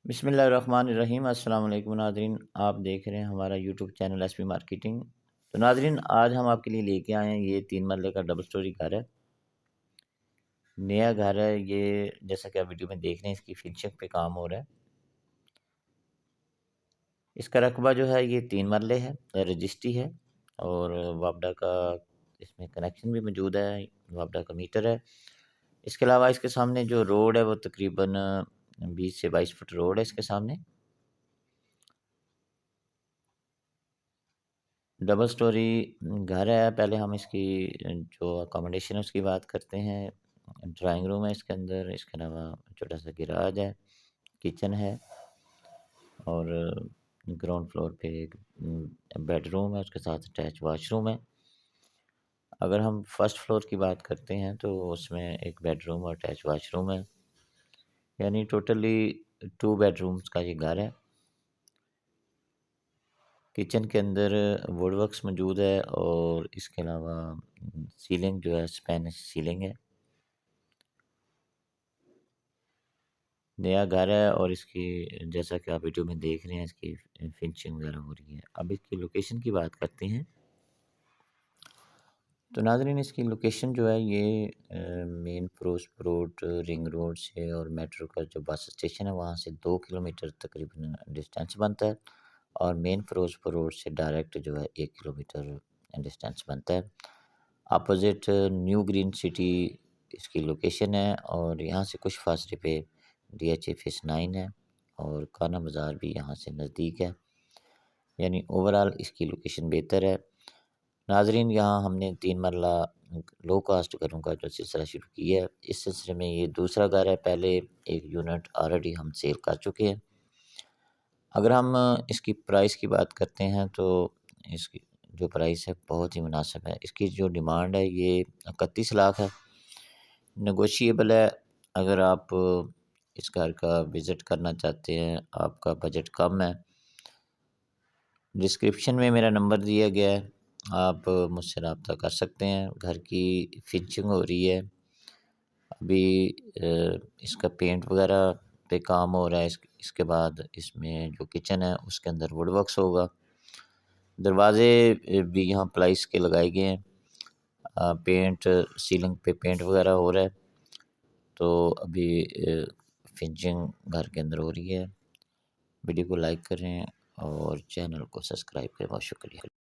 بسم اللہ الرحمن الرحیم۔ السلام علیکم ناظرین، آپ دیکھ رہے ہیں ہمارا YouTube channel S P marketing. تو ناظرین، آج ہم آپ کے لیے لے کے آئے ہیں یہ 3 مرلے کا ڈبل سٹوری گھر ہے، نیا گھر ہے یہ، جیسا کہ آپ ویڈیو میں دیکھ رہے ہیں اس کی فنشنگ پہ کام ہو رہا ہے۔ اس کا رقبہ جو ہے یہ 3 مرلے ہے، رجسٹری ہے اور وابڈا کا اس میں کنیکشن بھی موجود ہے، وابڈا کا میٹر ہے۔ اس کے علاوہ اس کے سامنے جو روڈ ہے وہ تقریباً 20 سے 22 فٹ روڈ ہے اس کے سامنے۔ ڈبل سٹوری گھر ہے۔ پہلے ہم اس کی جو اکاموڈیشن ہے اس کی بات کرتے ہیں۔ ڈرائنگ روم ہے اس کے اندر، اس کے علاوہ چھوٹا سا گراج ہے، کچن ہے اور گراؤنڈ فلور پہ ایک بیڈ روم ہے، اس کے ساتھ اٹیچ واش روم ہے۔ اگر ہم فرسٹ فلور کی بات کرتے ہیں تو اس میں ایک بیڈ روم اور اٹیچ واش روم ہے، یعنی ٹوٹلی 2 بیڈ رومز کا یہ گھر ہے۔ کچن کے اندر ووڈ ورکس موجود ہے اور اس کے علاوہ سیلنگ جو ہے اسپینش سیلنگ ہے۔ نیا گھر ہے اور اس کی جیسا کہ آپ ویڈیو میں دیکھ رہے ہیں اس کی فنشنگ وغیرہ ہو رہی ہے۔ اب اس کی لوکیشن کی بات کرتے ہیں تو ناظرین، اس کی لوکیشن جو ہے یہ مین فیروزپور روڈ رنگ روڈ سے اور میٹرو کا جو بس اسٹیشن ہے وہاں سے 2 کلومیٹر تقریباً ڈسٹینس بنتا ہے، اور مین فیروزپور روڈ سے ڈائریکٹ جو ہے 1 کلومیٹر ڈسٹینس بنتا ہے۔ اپوزٹ نیو گرین سٹی اس کی لوکیشن ہے، اور یہاں سے کچھ فاصلے پہ ڈی ایچ اے فیس 9 ہے اور کانا بازار بھی یہاں سے نزدیک ہے، یعنی اوورال اس کی لوکیشن بہتر ہے۔ ناظرین، یہاں ہم نے 3 مرلہ لو کاسٹ گھروں کا جو سلسلہ شروع کیا ہے، اس سلسلے میں یہ دوسرا گھر ہے۔ پہلے ایک یونٹ آلریڈی ہم سیل کر چکے ہیں۔ اگر ہم اس کی پرائس کی بات کرتے ہیں تو اس کی جو پرائس ہے بہت ہی مناسب ہے۔ اس کی جو ڈیمانڈ ہے یہ 31 لاکھ ہے، نیگوشیبل ہے۔ اگر آپ اس گھر کا وزٹ کرنا چاہتے ہیں، آپ کا بجٹ کم ہے، ڈسکرپشن میں میرا نمبر دیا گیا ہے، آپ مجھ سے رابطہ کر سکتے ہیں۔ گھر کی فنشنگ ہو رہی ہے، ابھی اس کا پینٹ وغیرہ پہ کام ہو رہا ہے۔ اس کے بعد اس میں جو کچن ہے اس کے اندر ووڈ ورکس ہوگا، دروازے بھی یہاں پلائس کے لگائے گئے ہیں، پینٹ سیلنگ پہ پینٹ وغیرہ ہو رہا ہے، تو ابھی فنشنگ گھر کے اندر ہو رہی ہے۔ ویڈیو کو لائک کریں اور چینل کو سبسکرائب کریں۔ بہت شکریہ۔